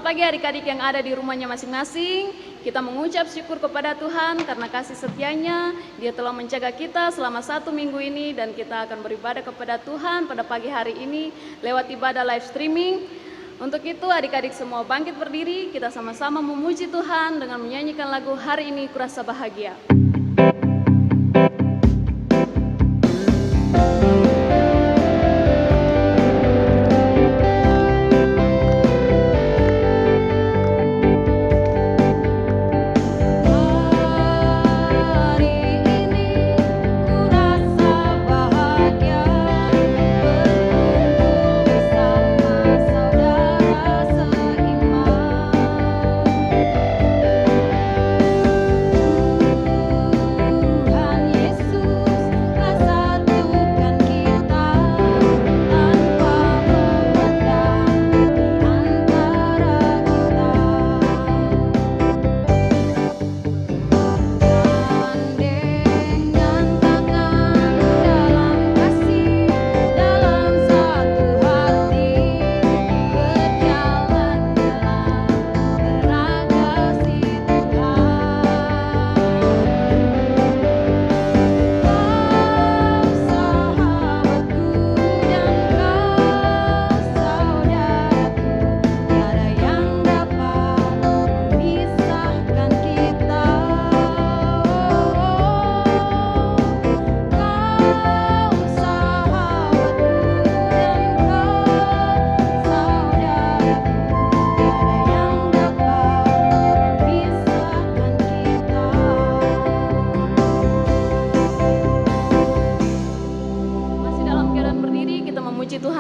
pagi adik-adik yang ada di rumahnya masing-masing. Kita mengucap syukur kepada Tuhan karena kasih setianya. Dia telah menjaga kita selama 1 minggu ini dan kita akan beribadah kepada Tuhan pada pagi hari ini lewat ibadah live streaming. Untuk itu adik-adik semua bangkit berdiri, kita sama-sama memuji Tuhan dengan menyanyikan lagu Hari Ini Kurasa Bahagia.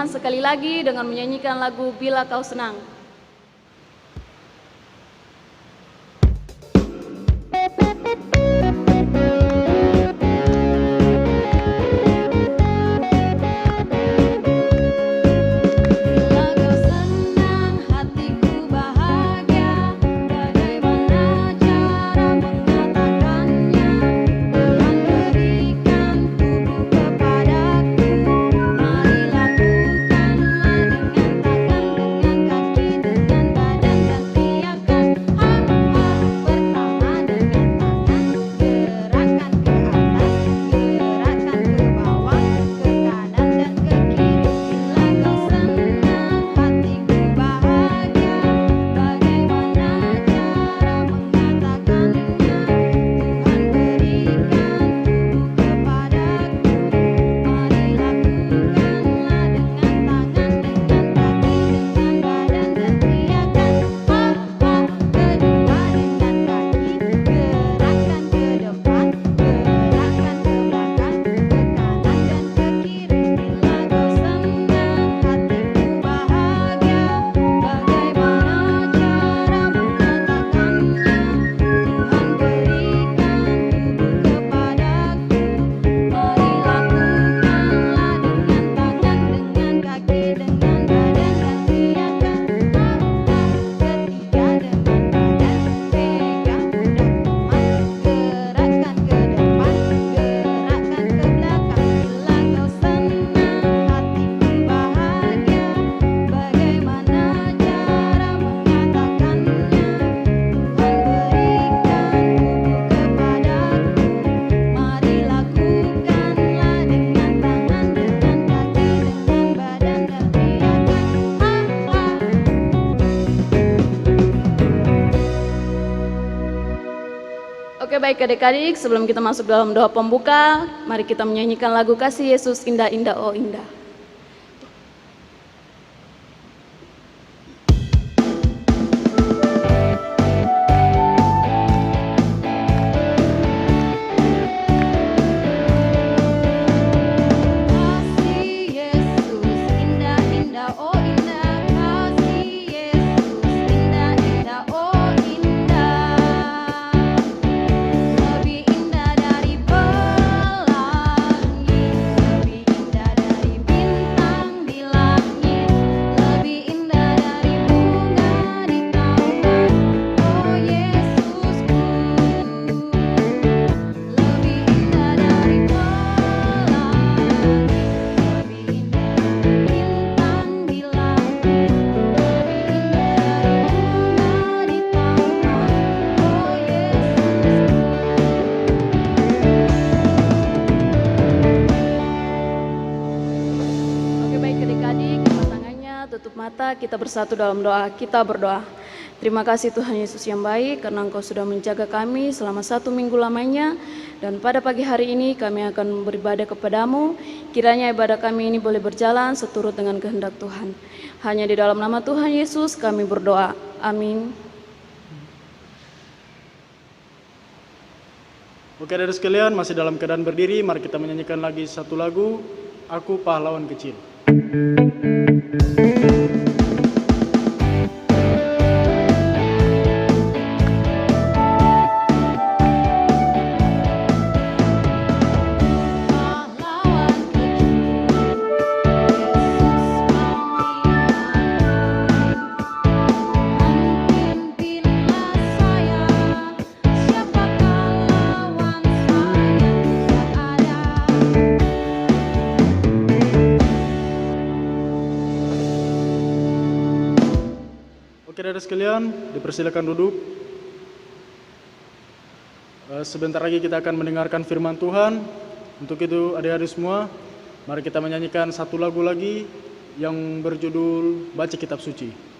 Sekali lagi dengan menyanyikan lagu Bila Kau Senang. Oke, baik adik-adik, sebelum kita masuk dalam doa pembuka, mari kita menyanyikan lagu Kasih Yesus Indah Indah Oh Indah. Lebih indah dari tutup mata, kita bersatu dalam doa. Kita berdoa. Terima kasih Tuhan Yesus yang baik, karena Engkau sudah menjaga kami selama 1 minggu lamanya. Dan pada pagi hari ini kami akan beribadah kepadamu. Kiranya ibadah kami ini boleh berjalan seturut dengan kehendak Tuhan. Hanya di dalam nama Tuhan Yesus kami berdoa. Amin. Oke adik sekalian, masih dalam keadaan berdiri, mari kita menyanyikan lagi satu lagu, Aku Pahlawan Kecil. Saudara sekalian, dipersilakan duduk. Sebentar lagi kita akan mendengarkan firman Tuhan. Untuk itu adik-adik semua, mari kita menyanyikan satu lagu lagi yang berjudul Baca Kitab Suci.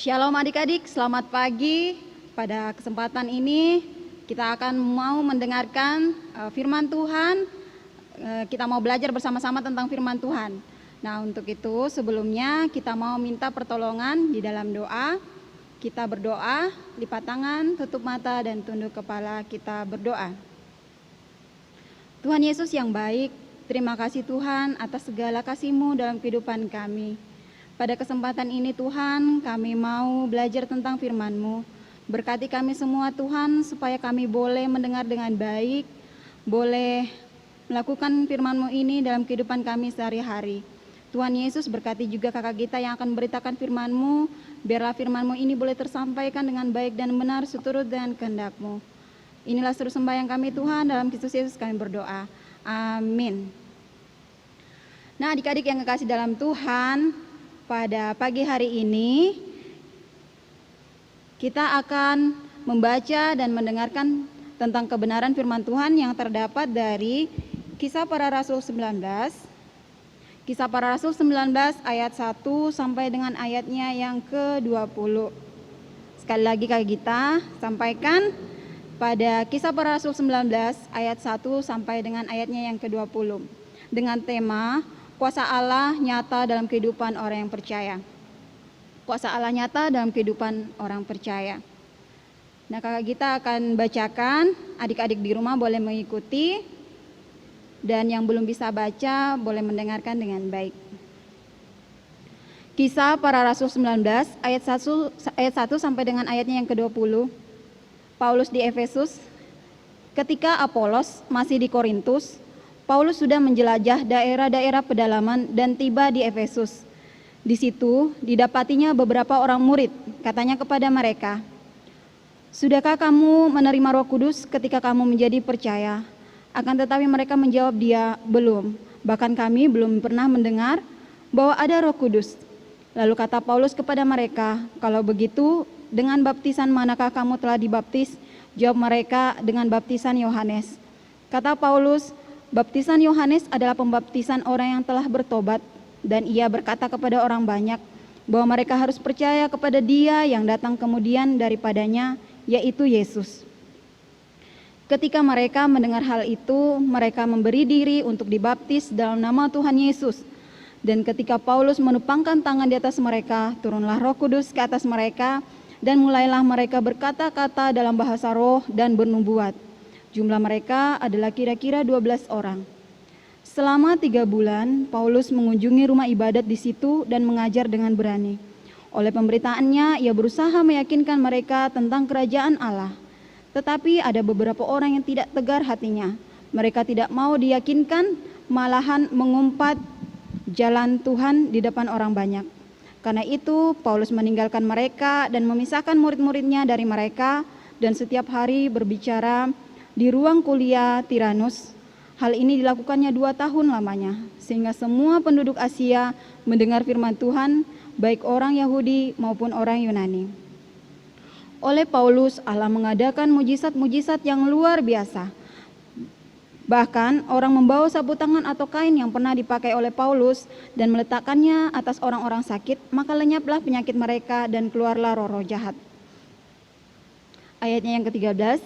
Shalom adik-adik, selamat pagi. Pada kesempatan ini kita akan mau mendengarkan firman Tuhan. Kita mau belajar bersama-sama tentang firman Tuhan. Nah, untuk itu sebelumnya kita mau minta pertolongan di dalam doa. Kita berdoa, lipat tangan, tutup mata dan tunduk kepala, kita berdoa. Tuhan Yesus yang baik, terima kasih Tuhan atas segala kasih-Mu dalam kehidupan kami. Pada kesempatan ini Tuhan, kami mau belajar tentang firman-Mu. Berkati kami semua Tuhan, supaya kami boleh mendengar dengan baik, boleh melakukan firman-Mu ini dalam kehidupan kami sehari-hari. Tuhan Yesus berkati juga kakak kita yang akan memberitakan firman-Mu, biarlah firman-Mu ini boleh tersampaikan dengan baik dan benar seturut dengan kehendak-Mu. Inilah seluruh sembahyang kami Tuhan, dalam Kristus Yesus kami berdoa. Amin. Nah adik-adik yang kekasih dalam Tuhan, pada pagi hari ini kita akan membaca dan mendengarkan tentang kebenaran firman Tuhan yang terdapat dari Kisah Para Rasul 19. Kisah Para Rasul 19 ayat 1 sampai dengan ayatnya yang ke-20. Sekali lagi kali kita sampaikan pada Kisah Para Rasul 19 ayat 1 sampai dengan ayatnya yang ke-20 dengan tema Kuasa Allah nyata dalam kehidupan orang yang percaya. Kuasa Allah nyata dalam kehidupan orang percaya. Nah, kakak kita akan bacakan, adik-adik di rumah boleh mengikuti, dan yang belum bisa baca boleh mendengarkan dengan baik. Kisah Para Rasul 19 ayat 1 sampai dengan ayatnya yang ke-20. Paulus di Efesus. Ketika Apolos masih di Korintus, Paulus sudah menjelajah daerah-daerah pedalaman dan tiba di Efesus. Di situ didapatinya beberapa orang murid. Katanya kepada mereka, "Sudahkah kamu menerima Roh Kudus ketika kamu menjadi percaya?" Akan tetapi mereka menjawab dia, "Belum. Bahkan kami belum pernah mendengar bahwa ada Roh Kudus." Lalu kata Paulus kepada mereka, "Kalau begitu, dengan baptisan manakah kamu telah dibaptis?" Jawab mereka, "Dengan baptisan Yohanes." Kata Paulus, "Baptisan Yohanes adalah pembaptisan orang yang telah bertobat, dan ia berkata kepada orang banyak bahwa mereka harus percaya kepada Dia yang datang kemudian daripadanya, yaitu Yesus." Ketika mereka mendengar hal itu, mereka memberi diri untuk dibaptis dalam nama Tuhan Yesus. Dan ketika Paulus menupangkan tangan di atas mereka, turunlah Roh Kudus ke atas mereka, dan mulailah mereka berkata-kata dalam bahasa roh dan bernubuat. Jumlah mereka adalah kira-kira 12 orang. Selama 3 bulan, Paulus mengunjungi rumah ibadat di situ dan mengajar dengan berani. Oleh pemberitaannya, ia berusaha meyakinkan mereka tentang kerajaan Allah. Tetapi ada beberapa orang yang tidak tegar hatinya. Mereka tidak mau diyakinkan, malahan mengumpat jalan Tuhan di depan orang banyak. Karena itu, Paulus meninggalkan mereka dan memisahkan murid-muridnya dari mereka, dan setiap hari berbicara di ruang kuliah Tiranus. Hal ini dilakukannya 2 tahun lamanya, sehingga semua penduduk Asia mendengar firman Tuhan, baik orang Yahudi maupun orang Yunani. Oleh Paulus, Allah mengadakan mujizat-mujizat yang luar biasa. Bahkan orang membawa sapu tangan atau kain yang pernah dipakai oleh Paulus dan meletakkannya atas orang-orang sakit, maka lenyaplah penyakit mereka dan keluarlah roh-roh jahat. Ayatnya yang ke-13,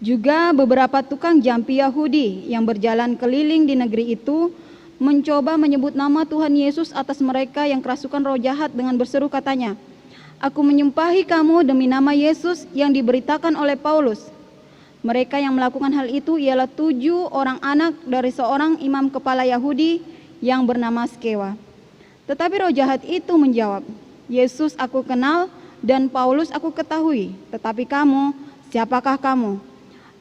juga beberapa tukang jampi Yahudi yang berjalan keliling di negeri itu mencoba menyebut nama Tuhan Yesus atas mereka yang kerasukan roh jahat dengan berseru katanya, "Aku menyumpahi kamu demi nama Yesus yang diberitakan oleh Paulus." Mereka yang melakukan hal itu ialah 7 orang anak dari seorang imam kepala Yahudi yang bernama Skewa. Tetapi roh jahat itu menjawab, "Yesus aku kenal dan Paulus aku ketahui, tetapi kamu, siapakah kamu?"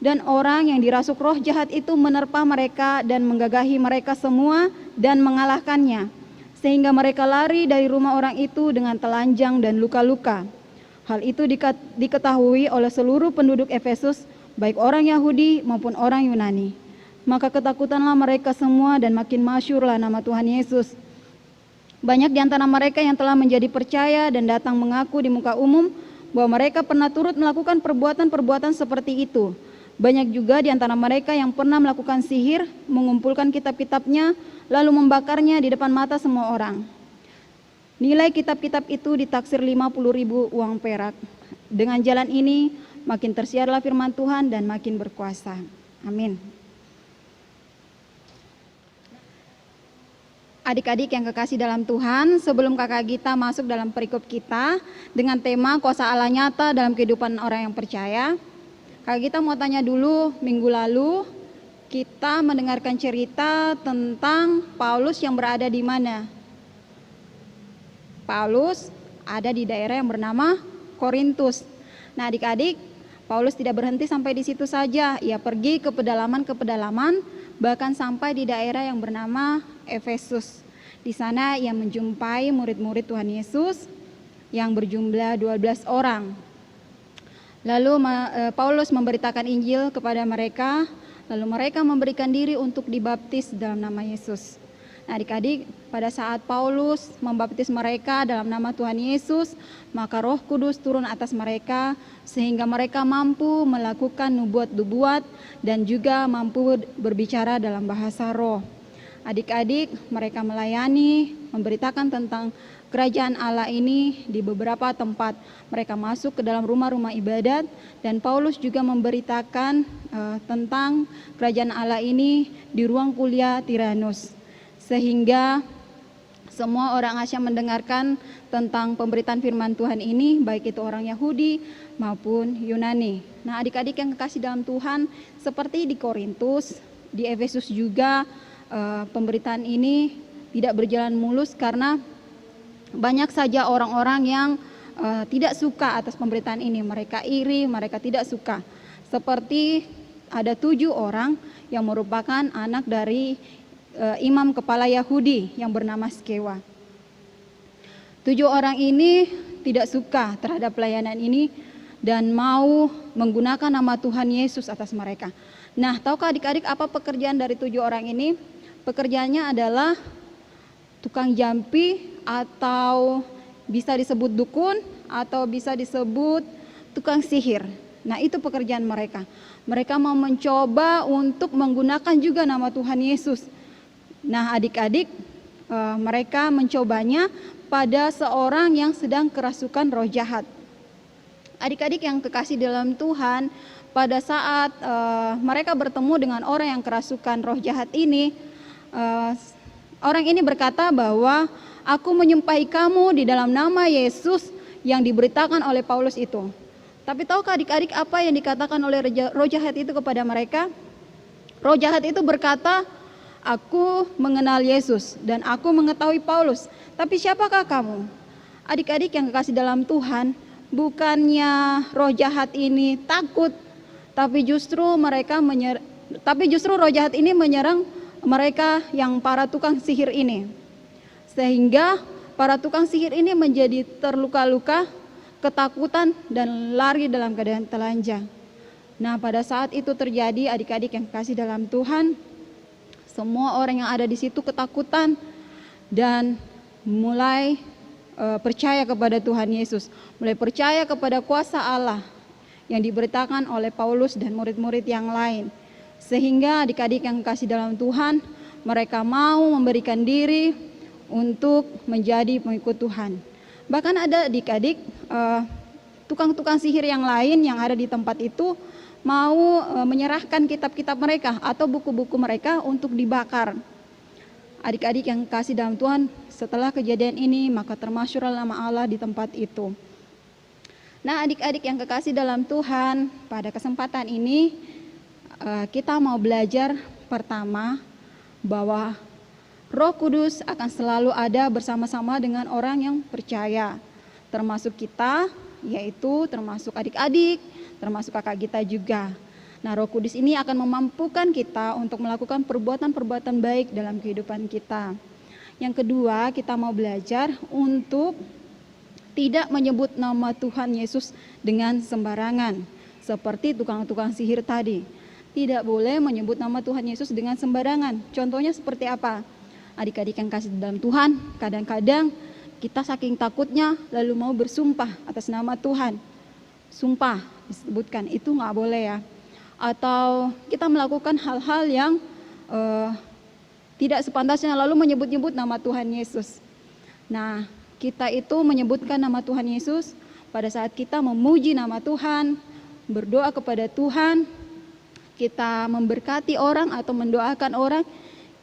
Dan orang yang dirasuk roh jahat itu menerpa mereka dan menggagahi mereka semua dan mengalahkannya, sehingga mereka lari dari rumah orang itu dengan telanjang dan luka-luka. Hal itu diketahui oleh seluruh penduduk Efesus, baik orang Yahudi maupun orang Yunani. Maka ketakutanlah mereka semua dan makin masyhurlah nama Tuhan Yesus. Banyak di antara mereka yang telah menjadi percaya dan datang mengaku di muka umum bahwa mereka pernah turut melakukan perbuatan-perbuatan seperti itu. Banyak juga di antara mereka yang pernah melakukan sihir, mengumpulkan kitab-kitabnya, lalu membakarnya di depan mata semua orang. Nilai kitab-kitab itu ditaksir 50.000 uang perak. Dengan jalan ini, makin tersiarlah firman Tuhan dan makin berkuasa. Amin. Adik-adik yang kekasih dalam Tuhan, sebelum kakak Gita masuk dalam perikop kita dengan tema kuasa Allah nyata dalam kehidupan orang yang percaya, kakak Gita mau tanya dulu, minggu lalu kita mendengarkan cerita tentang Paulus yang berada di mana? Paulus ada di daerah yang bernama Korintus. Nah adik-adik, Paulus tidak berhenti sampai di situ saja. Ia pergi ke pedalaman, bahkan sampai di daerah yang bernama Efesus. Di sana ia menjumpai murid-murid Tuhan Yesus yang berjumlah 12 orang. Lalu Paulus memberitakan Injil kepada mereka, lalu mereka memberikan diri untuk dibaptis dalam nama Yesus. Nah adik-adik, pada saat Paulus membaptis mereka dalam nama Tuhan Yesus, maka Roh Kudus turun atas mereka sehingga mereka mampu melakukan nubuat-nubuat dan juga mampu berbicara dalam bahasa roh. Adik-adik, mereka melayani, memberitakan tentang kerajaan Allah ini di beberapa tempat. Mereka masuk ke dalam rumah-rumah ibadat dan Paulus juga memberitakan tentang kerajaan Allah ini di ruang kuliah Tiranus. Sehingga semua orang Asia mendengarkan tentang pemberitaan firman Tuhan ini, baik itu orang Yahudi maupun Yunani. Nah adik-adik yang kekasih dalam Tuhan, seperti di Korintus, di Efesus juga pemberitaan ini tidak berjalan mulus karena banyak saja orang-orang yang tidak suka atas pemberitaan ini. Mereka iri, mereka tidak suka. Seperti ada 7 orang yang merupakan anak dari imam kepala Yahudi yang bernama Skewa. 7 orang ini tidak suka terhadap pelayanan ini dan mau menggunakan nama Tuhan Yesus atas mereka. Nah, tahukah adik-adik apa pekerjaan dari 7 orang ini? Pekerjaannya adalah tukang jampi, atau bisa disebut dukun, atau bisa disebut tukang sihir. Nah, itu pekerjaan mereka. Mereka mau mencoba untuk menggunakan juga nama Tuhan Yesus. Nah, adik-adik, mereka mencobanya pada seorang yang sedang kerasukan roh jahat. Adik-adik yang kekasih dalam Tuhan, pada saat mereka bertemu dengan orang yang kerasukan roh jahat ini, orang ini berkata bahwa aku menyumpahi kamu di dalam nama Yesus yang diberitakan oleh Paulus itu. Tapi tahukah adik-adik apa yang dikatakan oleh roh jahat itu kepada mereka? Roh jahat itu berkata, aku mengenal Yesus dan aku mengetahui Paulus, tapi siapakah kamu? Adik-adik yang kekasih dalam Tuhan, bukannya roh jahat ini takut, tapi justru roh jahat ini menyerang mereka yang para tukang sihir ini. Sehingga para tukang sihir ini menjadi terluka-luka, ketakutan, dan lari dalam keadaan telanjang. Nah, pada saat itu terjadi, adik-adik yang kasih dalam Tuhan, semua orang yang ada di situ ketakutan dan mulai percaya kepada Tuhan Yesus, mulai percaya kepada kuasa Allah yang diberitakan oleh Paulus dan murid-murid yang lain. Sehingga adik-adik yang kasih dalam Tuhan, mereka mau memberikan diri untuk menjadi pengikut Tuhan. Bahkan ada adik-adik tukang-tukang sihir yang lain yang ada di tempat itu mau menyerahkan kitab-kitab mereka atau buku-buku mereka untuk dibakar. Adik-adik yang kasih dalam Tuhan, setelah kejadian ini maka termasyurlah nama Allah di tempat itu. Nah, adik-adik yang kekasih dalam Tuhan, pada kesempatan ini kita mau belajar pertama bahwa Roh Kudus akan selalu ada bersama-sama dengan orang yang percaya, termasuk kita, yaitu termasuk adik-adik, termasuk kakak kita juga. Nah, Roh Kudus ini akan memampukan kita untuk melakukan perbuatan-perbuatan baik dalam kehidupan kita. Yang kedua, kita mau belajar untuk tidak menyebut nama Tuhan Yesus dengan sembarangan, seperti tukang-tukang sihir tadi. Tidak boleh menyebut nama Tuhan Yesus dengan sembarangan. Contohnya seperti apa? Adik-adik yang kasih dalam Tuhan, kadang-kadang kita saking takutnya lalu mau bersumpah atas nama Tuhan. Sumpah disebutkan, itu nggak boleh ya. Atau kita melakukan hal-hal yang tidak sepantasnya lalu menyebut-nyebut nama Tuhan Yesus. Nah, kita itu menyebutkan nama Tuhan Yesus pada saat kita memuji nama Tuhan, berdoa kepada Tuhan, kita memberkati orang atau mendoakan orang,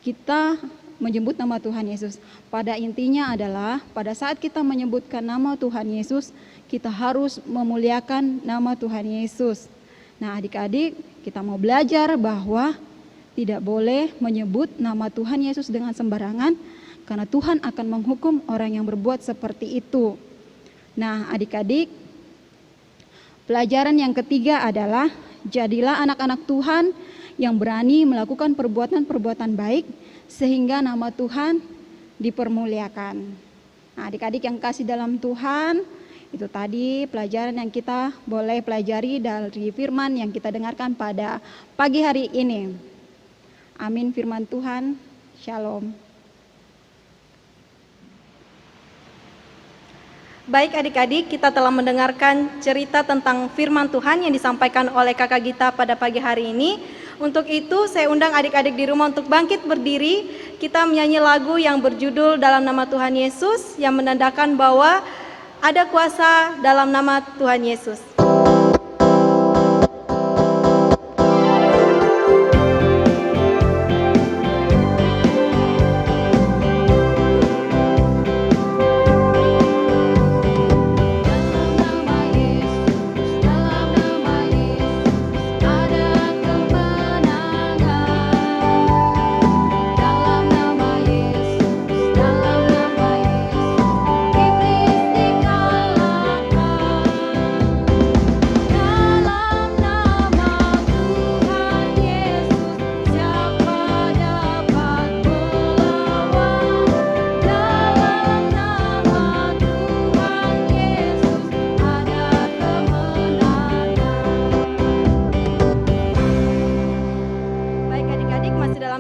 kita menyebut nama Tuhan Yesus. Pada intinya adalah pada saat kita menyebutkan nama Tuhan Yesus, kita harus memuliakan nama Tuhan Yesus. Nah, adik-adik, kita mau belajar bahwa tidak boleh menyebut nama Tuhan Yesus dengan sembarangan, karena Tuhan akan menghukum orang yang berbuat seperti itu. Nah, adik-adik, pelajaran yang ketiga adalah jadilah anak-anak Tuhan yang berani melakukan perbuatan-perbuatan baik sehingga nama Tuhan dipermuliakan. Nah, adik-adik yang kasih dalam Tuhan, itu tadi pelajaran yang kita boleh pelajari dari firman yang kita dengarkan pada pagi hari ini. Amin firman Tuhan. Shalom. Baik adik-adik, kita telah mendengarkan cerita tentang firman Tuhan yang disampaikan oleh kakak Gita pada pagi hari ini. Untuk itu saya undang adik-adik di rumah untuk bangkit berdiri. Kita menyanyi lagu yang berjudul Dalam Nama Tuhan Yesus, yang menandakan bahwa ada kuasa dalam nama Tuhan Yesus.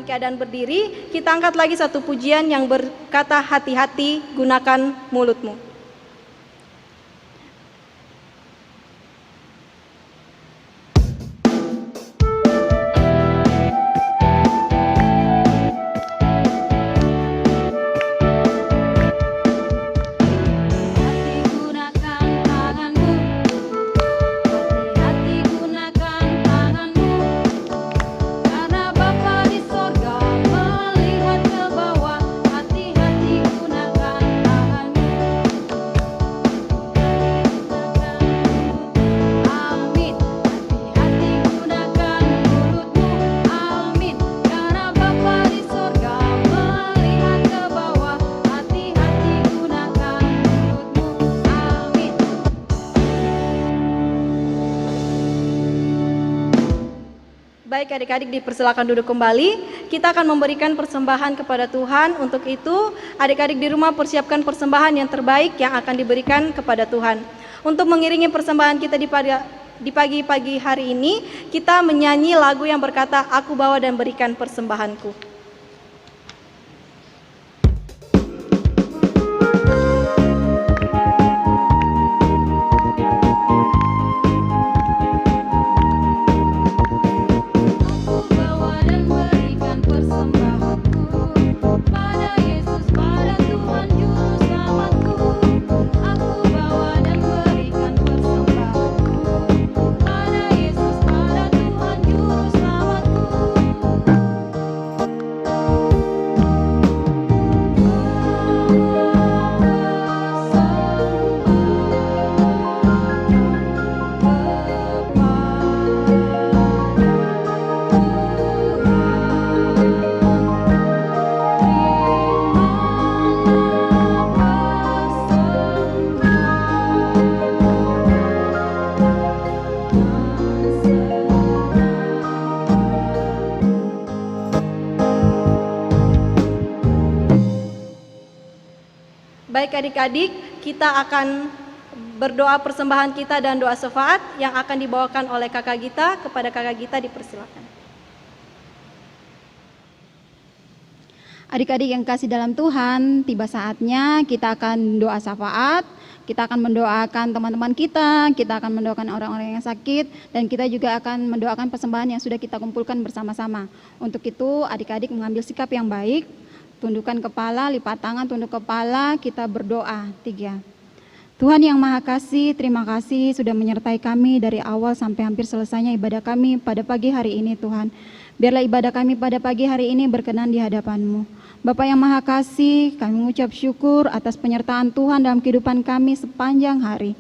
Keadaan berdiri, kita angkat lagi satu pujian yang berkata hati-hati gunakan mulutmu. Hati-hati gunakan tanganmu. Baik adik-adik dipersilakan duduk kembali. Kita akan memberikan persembahan kepada Tuhan. Untuk itu adik-adik di rumah persiapkan persembahan yang terbaik yang akan diberikan kepada Tuhan. Untuk mengiringi persembahan kita di pagi-pagi hari ini, kita menyanyi lagu yang berkata, Aku bawa dan berikan persembahanku. Baik adik-adik, kita akan berdoa persembahan kita dan doa syafaat yang akan dibawakan oleh kakak Gita. Kepada kakak Gita dipersilakan. Adik-adik yang kasih dalam Tuhan, tiba saatnya kita akan doa syafaat, kita akan mendoakan teman-teman kita akan mendoakan orang-orang yang sakit, dan kita juga akan mendoakan persembahan yang sudah kita kumpulkan bersama-sama. Untuk itu adik-adik mengambil sikap yang baik, tundukkan kepala, lipat tangan, tunduk kepala, kita berdoa. 3. Tuhan yang Maha Kasih, terima kasih sudah menyertai kami dari awal sampai hampir selesainya ibadah kami pada pagi hari ini Tuhan. Biarlah ibadah kami pada pagi hari ini berkenan di hadapan-Mu. Bapa yang Maha Kasih, kami mengucap syukur atas penyertaan Tuhan dalam kehidupan kami sepanjang hari.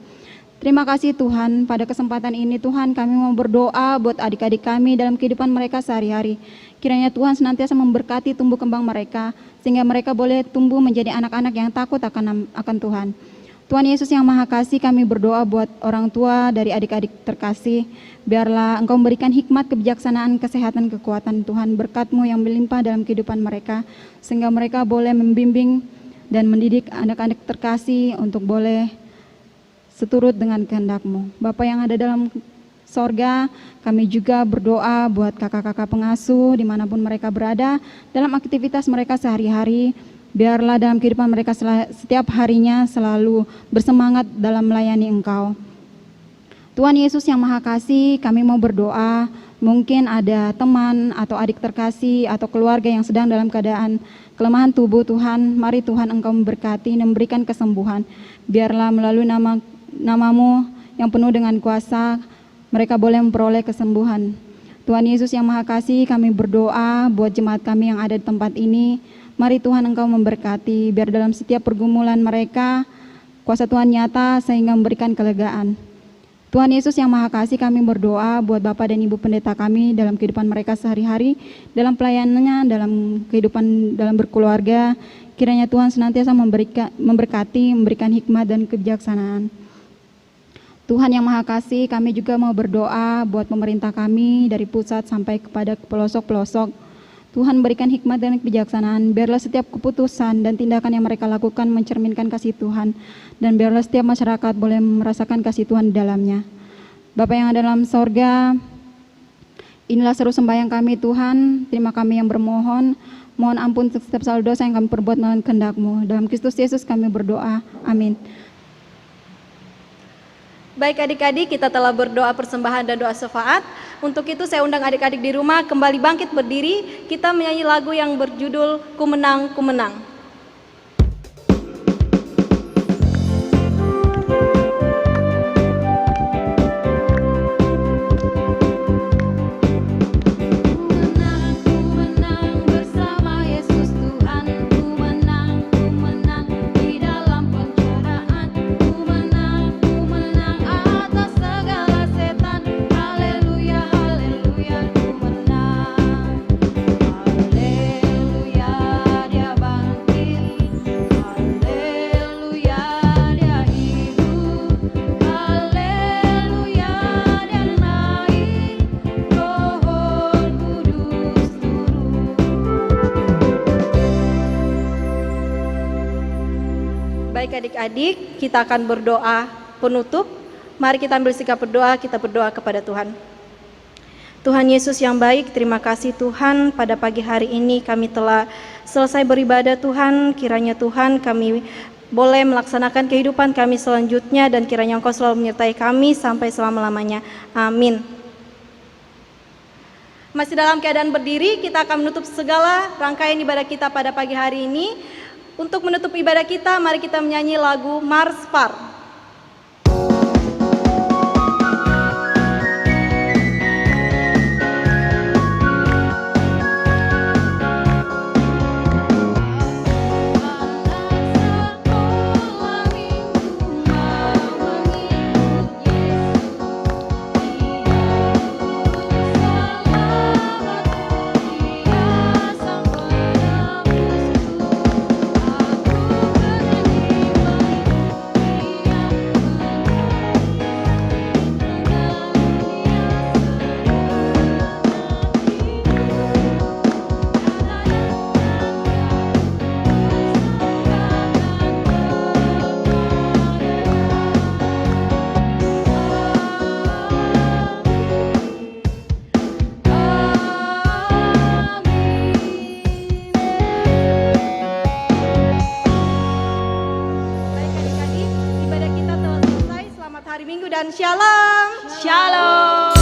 Terima kasih Tuhan, pada kesempatan ini Tuhan kami mau berdoa buat adik-adik kami dalam kehidupan mereka sehari-hari. Kiranya Tuhan senantiasa memberkati tumbuh kembang mereka, sehingga mereka boleh tumbuh menjadi anak-anak yang takut akan Tuhan. Tuhan Yesus yang Maha Kasih, kami berdoa buat orang tua dari adik-adik terkasih. Biarlah Engkau memberikan hikmat, kebijaksanaan, kesehatan, kekuatan Tuhan, berkat-Mu yang melimpah dalam kehidupan mereka, sehingga mereka boleh membimbing dan mendidik anak-anak terkasih untuk boleh seturut dengan kehendak-Mu. Bapa yang ada dalam sorga, kami juga berdoa buat kakak-kakak pengasuh dimanapun mereka berada, dalam aktivitas mereka sehari-hari. Biarlah dalam kehidupan mereka setiap harinya selalu bersemangat dalam melayani Engkau. Tuhan Yesus yang Maha Kasih, kami mau berdoa, mungkin ada teman atau adik terkasih atau keluarga yang sedang dalam keadaan kelemahan tubuh Tuhan. Mari Tuhan Engkau memberkati dan memberikan kesembuhan. Biarlah melalui Namamu yang penuh dengan kuasa, mereka boleh memperoleh kesembuhan. Tuhan Yesus yang Maha Kasih, kami berdoa buat jemaat kami yang ada di tempat ini. Mari Tuhan Engkau memberkati, biar dalam setiap pergumulan mereka, kuasa Tuhan nyata sehingga memberikan kelegaan. Tuhan Yesus yang Maha Kasih, kami berdoa buat Bapak dan Ibu Pendeta kami dalam kehidupan mereka sehari-hari, dalam pelayanannya, dalam kehidupan, dalam berkeluarga. Kiranya Tuhan senantiasa memberkati, memberikan hikmat dan kebijaksanaan. Tuhan yang Maha Kasih, kami juga mau berdoa buat pemerintah kami dari pusat sampai kepada pelosok-pelosok. Tuhan berikan hikmat dan kebijaksanaan, biarlah setiap keputusan dan tindakan yang mereka lakukan mencerminkan kasih Tuhan, dan biarlah setiap masyarakat boleh merasakan kasih Tuhan di dalamnya. Bapa yang ada dalam sorga, inilah seru sembahyang kami Tuhan, terima kami yang bermohon, mohon ampun setiap salah dosa yang kami perbuat melawan kehendak-Mu. Dalam Kristus Yesus kami berdoa, amin. Baik adik-adik, kita telah berdoa persembahan dan doa syafaat. Untuk itu saya undang adik-adik di rumah kembali bangkit berdiri. Kita menyanyi lagu yang berjudul Ku Menang, Ku Menang. Haleluya, Dia bangkit. Baik adik-adik, kita akan berdoa penutup. Mari kita ambil sikap berdoa, kita berdoa kepada Tuhan. Tuhan Yesus yang baik, terima kasih Tuhan, pada pagi hari ini kami telah selesai beribadah Tuhan. Kiranya Tuhan kami boleh melaksanakan kehidupan kami selanjutnya, dan kiranya Engkau selalu menyertai kami sampai selama-lamanya. Amin. Masih dalam keadaan berdiri, kita akan menutup segala rangkaian ibadah kita pada pagi hari ini. Untuk menutup ibadah kita, mari kita menyanyi lagu Mars Par. Hari Minggu dan shalom. Shalom.